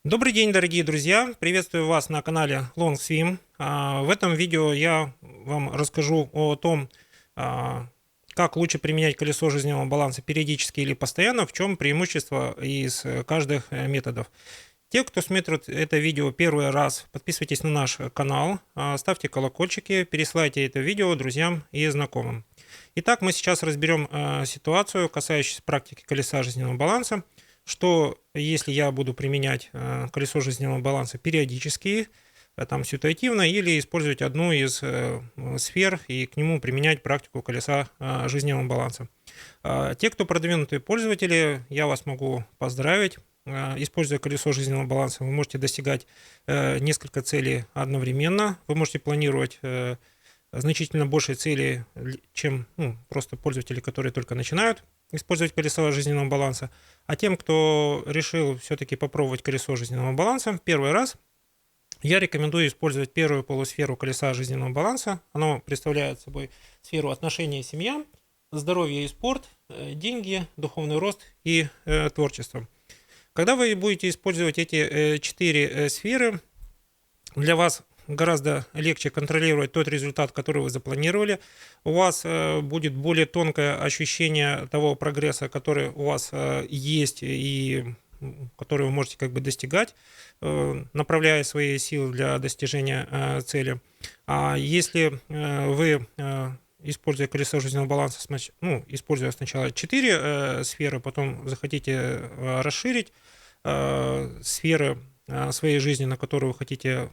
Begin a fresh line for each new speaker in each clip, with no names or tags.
Добрый день, дорогие друзья! Приветствую вас на канале LongSwim. В этом видео я вам расскажу о том, как лучше применять колесо жизненного баланса периодически или постоянно, в чем преимущество из каждых методов. Те, кто смотрит это видео первый раз, подписывайтесь на наш канал, ставьте колокольчики, пересылайте это видео друзьям и знакомым. Итак, мы сейчас разберем ситуацию, касающуюся практики колеса жизненного баланса. Что если я буду применять колесо жизненного баланса периодически, там ситуативно, или использовать одну из сфер и к нему применять практику колеса жизненного баланса. Те, кто продвинутые пользователи, я вас могу поздравить. Используя колесо жизненного баланса, вы можете достигать несколько целей одновременно. Вы можете планировать значительно больше целей, чем просто пользователи, которые только начинают использовать колесо жизненного баланса. А тем, кто решил все-таки попробовать колесо жизненного баланса первый раз, я рекомендую использовать первую полусферу колеса жизненного баланса. Оно представляет собой сферу отношения и семья, здоровье и спорт, деньги, духовный рост и творчество. Когда вы будете использовать эти четыре сферы, для вас гораздо легче контролировать тот результат, который вы запланировали. У вас будет более тонкое ощущение того прогресса, который у вас есть и который вы можете достигать, направляя свои силы для достижения цели. А если вы, используя колесо жизненного баланса, используя сначала 4 сферы, потом захотите расширить сферы своей жизни, на которые вы хотите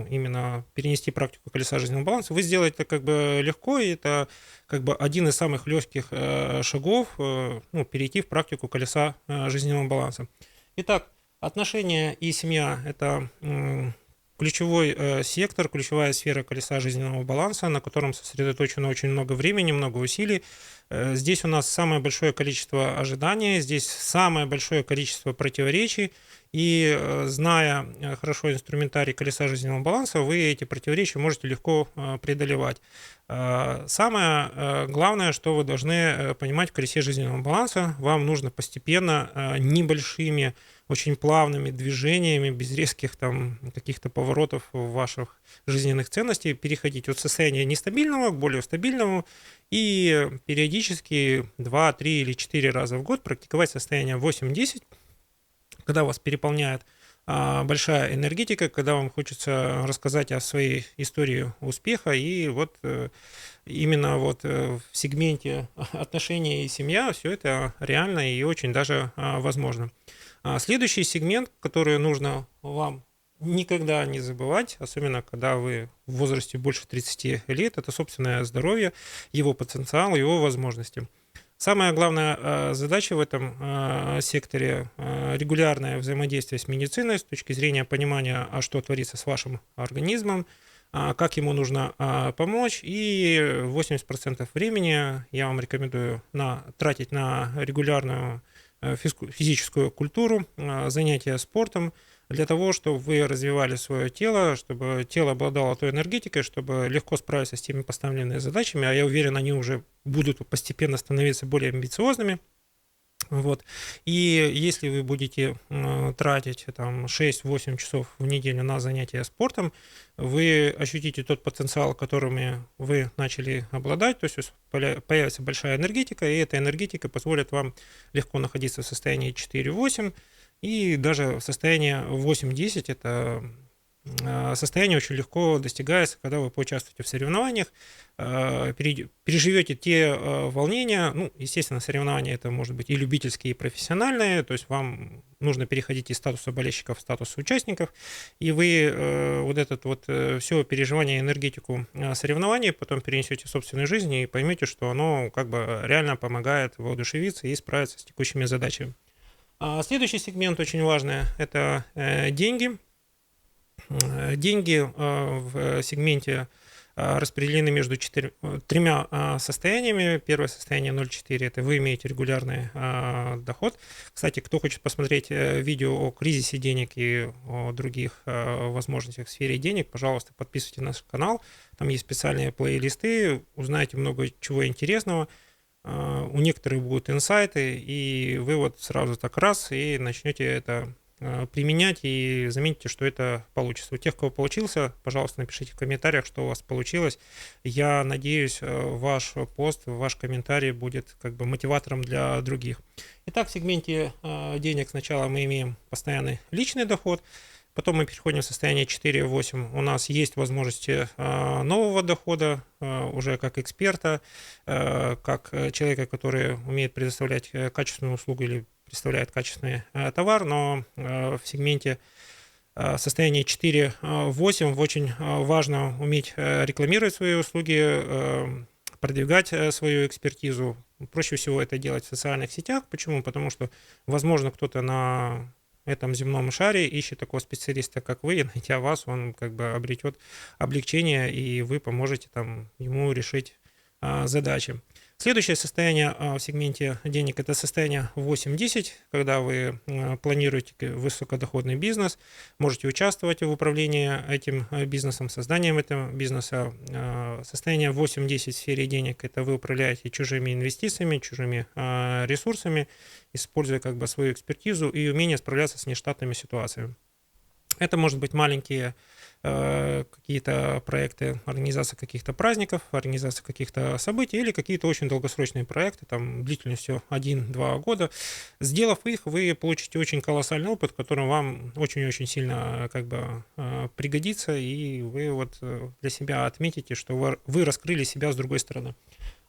именно перенести практику колеса жизненного баланса, вы сделаете это легко, и это один из самых легких шагов перейти в практику колеса жизненного баланса. Итак, отношения и семья – это ключевой сектор, ключевая сфера колеса жизненного баланса, на котором сосредоточено очень много времени, много усилий. Здесь у нас самое большое количество ожиданий, здесь самое большое количество противоречий, и зная хорошо инструментарий колеса жизненного баланса, вы эти противоречия можете легко преодолевать. Самое главное, что вы должны понимать в колесе жизненного баланса, вам нужно постепенно, небольшими, очень плавными движениями, без резких каких-то поворотов ваших жизненных ценностей переходить от состояния нестабильного к более стабильному и периодически 2, 3 или 4 раза в год практиковать состояние 8-10, когда вас переполняет большая энергетика, когда вам хочется рассказать о своей истории успеха, и именно в сегменте отношения и семья все это реально и очень даже возможно. Следующий сегмент, который нужно вам никогда не забывать, особенно когда вы в возрасте больше 30 лет, это собственное здоровье, его потенциал, его возможности. Самая главная задача в этом секторе – регулярное взаимодействие с медициной с точки зрения понимания, что творится с вашим организмом, как ему нужно помочь, и 80% времени я вам рекомендую тратить на регулярную физическую культуру, занятия спортом, для того, чтобы вы развивали свое тело, чтобы тело обладало той энергетикой, чтобы легко справиться с теми поставленными задачами, а я уверен, они уже будут постепенно становиться более амбициозными. И если вы будете тратить 6-8 часов в неделю на занятия спортом, вы ощутите тот потенциал, которыми вы начали обладать, то есть появится большая энергетика, и эта энергетика позволит вам легко находиться в состоянии 4-8, и даже в состоянии 8-10 это состояние очень легко достигается, когда вы поучаствуете в соревнованиях, переживете те волнения. Естественно, соревнования это может быть и любительские, и профессиональные, то есть вам нужно переходить из статуса болельщиков в статус участников, и вы все переживание, энергетику соревнований потом перенесете в собственную жизнь и поймете, что оно реально помогает воодушевиться и справиться с текущими задачами. Следующий сегмент очень важный – это деньги. Деньги в сегменте распределены между тремя состояниями. Первое состояние 0,4 – это вы имеете регулярный доход. Кстати, кто хочет посмотреть видео о кризисе денег и о других возможностях в сфере денег, пожалуйста, подписывайтесь на наш канал. Там есть специальные плейлисты, узнаете много чего интересного. У некоторых будут инсайты, и вы сразу и начнете это применять и заметите, что это получится. У тех, кого получился, пожалуйста, напишите в комментариях, что у вас получилось. Я надеюсь, ваш пост, ваш комментарий будет как бы мотиватором для других. Итак, в сегменте денег сначала мы имеем постоянный личный доход. Потом мы переходим в состояние 4.8. У нас есть возможности нового дохода, уже как эксперта, как человека, который умеет предоставлять качественную услугу или представляет качественный товар, но в сегменте состоянии 4.8 очень важно уметь рекламировать свои услуги, продвигать свою экспертизу. Проще всего это делать в социальных сетях. Почему? Потому что, возможно, кто-то на этом земном шаре ищет такого специалиста, как вы, и найдя вас, он как бы обретет облегчение, и вы поможете там ему решить задачи. Следующее состояние в сегменте денег – это состояние 8-10, когда вы планируете высокодоходный бизнес, можете участвовать в управлении этим бизнесом, созданием этого бизнеса. Состояние 8-10 в сфере денег – это вы управляете чужими инвестициями, чужими ресурсами, используя как бы свою экспертизу и умение справляться с нештатными ситуациями. Это может быть маленькие какие-то проекты, организация каких-то праздников, организация каких-то событий или какие-то очень долгосрочные проекты, там, длительностью 1-2 года. Сделав их, вы получите очень колоссальный опыт, который вам очень-очень сильно как бы пригодится, и вы вот для себя отметите, что вы раскрыли себя с другой стороны.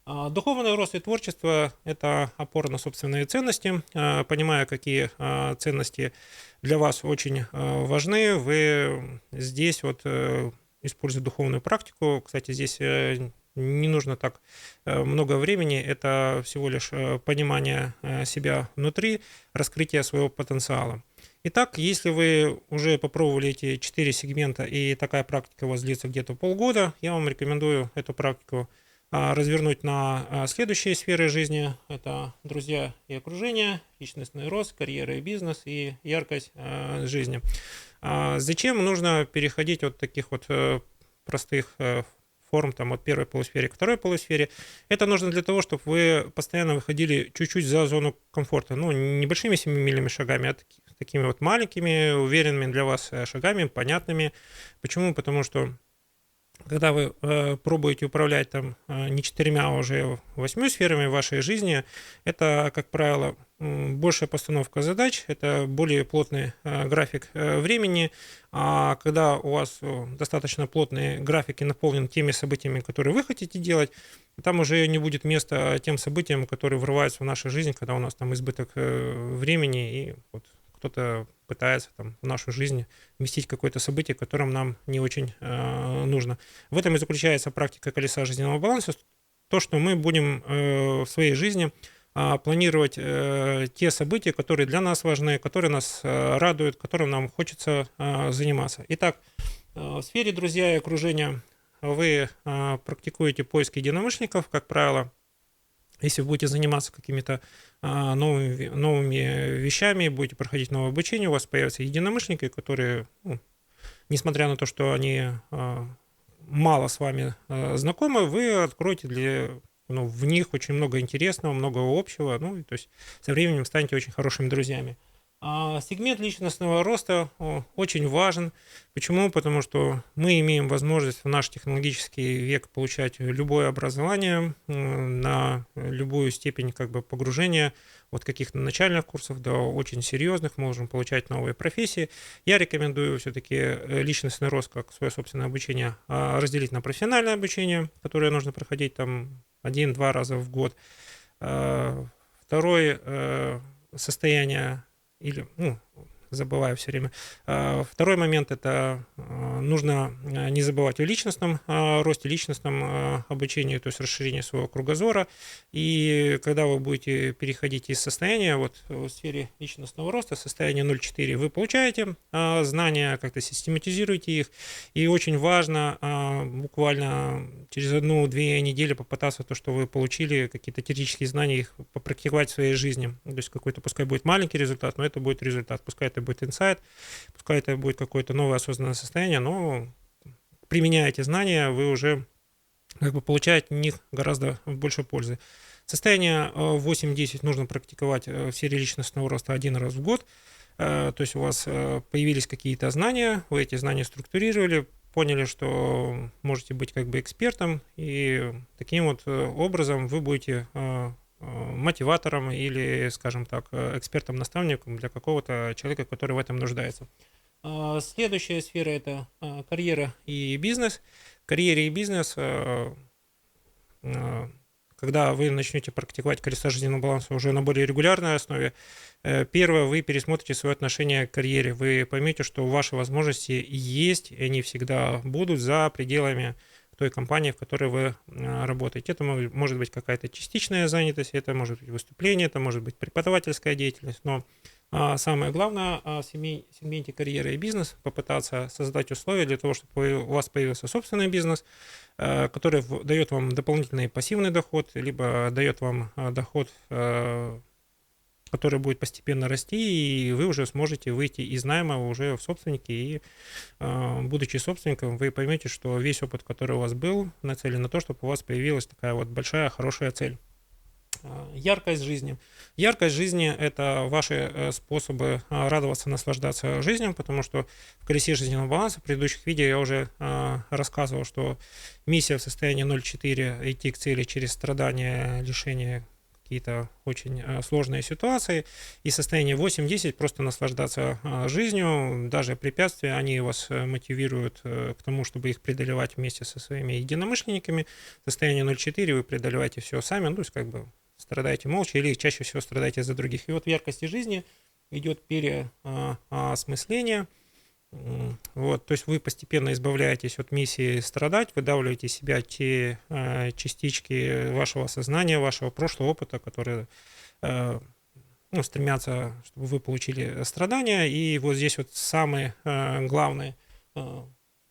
Духовный рост и творчество – это опора на собственные ценности. Понимая, какие ценности для вас очень важны, вы здесь вот используя духовную практику. Кстати, здесь не нужно так много времени, это всего лишь понимание себя внутри, раскрытие своего потенциала. Итак, если вы уже попробовали эти 4 сегмента и такая практика у вас длится где-то полгода, я вам рекомендую эту практику развернуть на следующие сферы жизни. Это друзья и окружение, личностный рост, карьера и бизнес и яркость жизни. Зачем нужно переходить от таких вот простых форм там, от первой полусферы к второй полусфере? Это нужно для того, чтобы вы постоянно выходили чуть-чуть за зону комфорта. Ну, небольшими семимильными шагами, а такими вот маленькими, уверенными для вас шагами, понятными. Почему? Потому что когда вы пробуете управлять там не 4, а уже 8 сферами вашей жизни, это, как правило, большая постановка задач, это более плотный график времени. А когда у вас достаточно плотный график и наполнен теми событиями, которые вы хотите делать, там уже не будет места тем событиям, которые врываются в нашу жизнь, когда у нас там избыток времени, и вот кто-то пытается там, в нашу жизнь вместить какое-то событие, которым нам не очень нужно. В этом и заключается практика колеса жизненного баланса. То, что мы будем в своей жизни планировать те события, которые для нас важны, которые нас радуют, которым нам хочется заниматься. Итак, в сфере друзья и окружения вы практикуете поиск единомышленников, как правило. Если вы будете заниматься какими-то новыми вещами, будете проходить новое обучение, у вас появятся единомышленники, которые, несмотря на то, что они мало с вами знакомы, вы откроете в них очень много интересного, много общего, то есть со временем станете очень хорошими друзьями. Сегмент личностного роста очень важен. Почему? Потому что мы имеем возможность в наш технологический век получать любое образование на любую степень как бы погружения от каких-то начальных курсов до очень серьезных. Мы можем получать новые профессии. Я рекомендую все-таки личностный рост как свое собственное обучение разделить на профессиональное обучение, которое нужно проходить там 1-2 раза в год. Второе состояние или, забываю все время. Второй момент – это нужно не забывать о личностном росте, личностном обучении, то есть расширении своего кругозора. И когда вы будете переходить из состояния, вот в сфере личностного роста, состояние 0,4, вы получаете знания, как-то систематизируете их. И очень важно буквально через 1-2 недели попытаться то, что вы получили, какие-то теоретические знания, их попрактиковать в своей жизни. То есть какой-то, пускай будет маленький результат, но это будет результат. Пускай это будет инсайт, пускай это будет какое-то новое осознанное состояние, но применяя эти знания, вы уже как бы получаете от них гораздо больше пользы. Состояние 8-10 нужно практиковать в сфере личностного роста 1 раз в год. То есть у вас появились какие-то знания, вы эти знания структурировали, поняли, что можете быть как бы экспертом, и таким вот образом вы будете мотиватором или, скажем так, экспертом-наставником для какого-то человека, который в этом нуждается. Следующая сфера – это карьера и бизнес. В карьере и бизнес, когда вы начнете практиковать колесо жизненного баланса уже на более регулярной основе, первое, вы пересмотрите свое отношение к карьере. Вы поймете, что ваши возможности есть, и они всегда будут за пределами той компании, в которой вы работаете. Это может быть какая-то частичная занятость, это может быть выступление, это может быть преподавательская деятельность, но самое главное в сегменте карьеры и бизнес попытаться создать условия для того, чтобы у вас появился собственный бизнес, который дает вам дополнительный пассивный доход, либо дает вам доход, который будет постепенно расти, и вы уже сможете выйти из найма уже в собственники, и будучи собственником, вы поймете, что весь опыт, который у вас был, нацелен на то, чтобы у вас появилась такая вот большая, хорошая цель. Яркость жизни. Яркость жизни – это ваши способы радоваться, наслаждаться жизнью, потому что в колесе жизненного баланса в предыдущих видео я уже рассказывал, что миссия в состоянии 0,4 идти к цели через страдания, лишения, какие-то очень сложные ситуации, и состояние 8-10 просто наслаждаться жизнью, даже препятствия, они вас мотивируют к тому, чтобы их преодолевать вместе со своими единомышленниками. Состояние 0,4 вы преодолеваете все сами, ну, то есть как бы страдаете молча или чаще всего страдаете за других. И вот в яркости жизни идет переосмысление. Вот, то есть вы постепенно избавляетесь от миссии страдать, выдавливаете из себя те частички вашего сознания, вашего прошлого опыта, которые стремятся, чтобы вы получили страдания. И вот здесь вот самый главный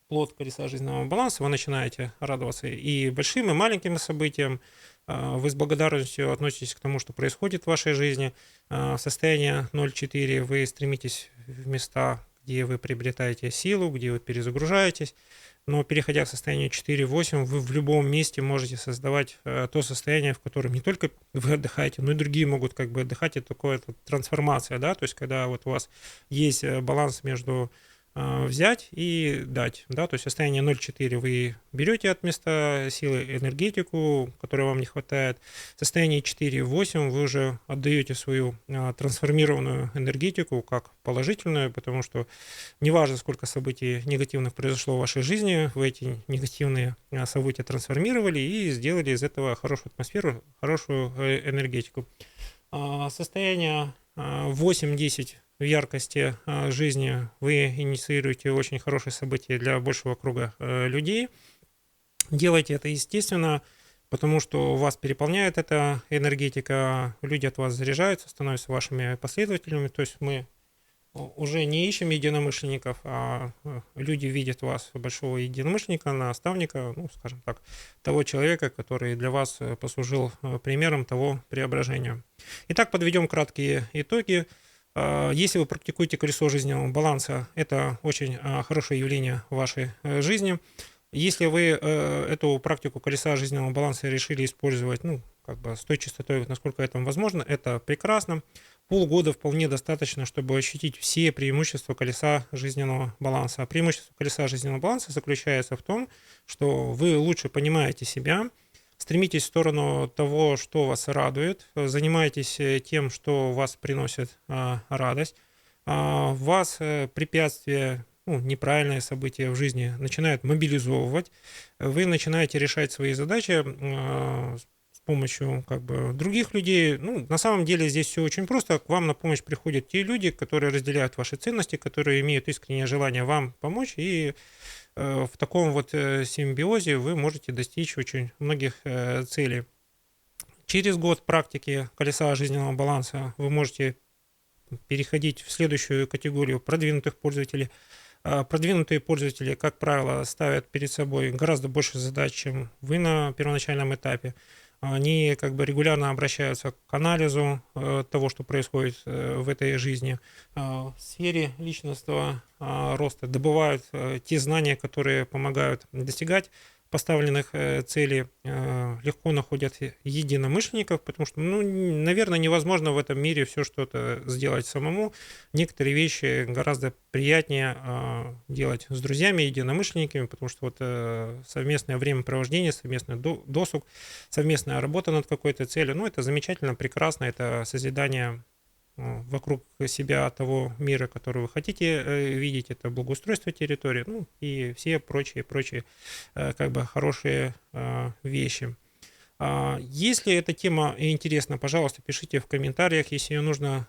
плод колеса жизненного баланса. Вы начинаете радоваться и большим, и маленьким событиям. Вы с благодарностью относитесь к тому, что происходит в вашей жизни. В состоянии 0,4 вы стремитесь в места, где вы приобретаете силу, где вы перезагружаетесь. Но переходя к состоянию 4-8, вы в любом месте можете создавать то состояние, в котором не только вы отдыхаете, но и другие могут как бы отдыхать. Это такая трансформация, да, то есть когда вот у вас есть баланс между взять и дать, да, то есть состояние 0,4 вы берете от места силы энергетику, которой вам не хватает, состояние 4,8 вы уже отдаете свою трансформированную энергетику как положительную, потому что неважно, сколько событий негативных произошло в вашей жизни, вы эти негативные события трансформировали и сделали из этого хорошую атмосферу, хорошую энергетику. Состояние 8-10 в яркости жизни вы инициируете очень хорошие события для большего круга людей. Делайте это естественно, потому что вас переполняет эта энергетика, люди от вас заряжаются, становятся вашими последователями. То есть мы уже не ищем единомышленников, а люди видят вас, большого единомышленника, наставника, ну, скажем так, того человека, который для вас послужил примером того преображения. Итак, подведем краткие итоги. Если вы практикуете колесо жизненного баланса, это очень хорошее явление в вашей жизни. Если вы эту практику колеса жизненного баланса решили использовать, ну, как бы с той частотой, насколько это возможно, это прекрасно. Полгода вполне достаточно, чтобы ощутить все преимущества колеса жизненного баланса. А преимущество колеса жизненного баланса заключается в том, что вы лучше понимаете себя, стремитесь в сторону того, что вас радует, занимайтесь тем, что вас приносит радость. Вас препятствия, неправильные события в жизни начинают мобилизовывать. Вы начинаете решать свои задачи с помощью других людей. На самом деле здесь все очень просто. К вам на помощь приходят те люди, которые разделяют ваши ценности, которые имеют искреннее желание вам помочь, и в таком вот симбиозе вы можете достичь очень многих целей. Через год практики колеса жизненного баланса вы можете переходить в следующую категорию продвинутых пользователей. Продвинутые пользователи, как правило, ставят перед собой гораздо больше задач, чем вы на первоначальном этапе. Они регулярно обращаются к анализу того, что происходит в этой жизни. В сфере личностного роста добывают те знания, которые помогают достигать поставленных целей легко находят единомышленников, потому что, ну, наверное, невозможно в этом мире все что-то сделать самому. Некоторые вещи гораздо приятнее делать с друзьями, единомышленниками, потому что вот совместное времяпровождение, совместный досуг, совместная работа над какой-то целью, ну, это замечательно, прекрасно, это созидание вокруг себя того мира, который вы хотите видеть, это благоустройство территории, ну и все прочие как бы хорошие вещи. Если эта тема интересна, пожалуйста, пишите в комментариях, если ее нужно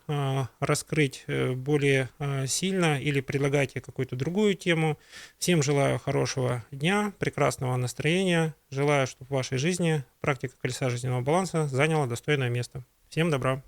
раскрыть более сильно или предлагайте какую-то другую тему. Всем желаю хорошего дня, прекрасного настроения, желаю, чтобы в вашей жизни практика колеса жизненного баланса заняла достойное место. Всем добра!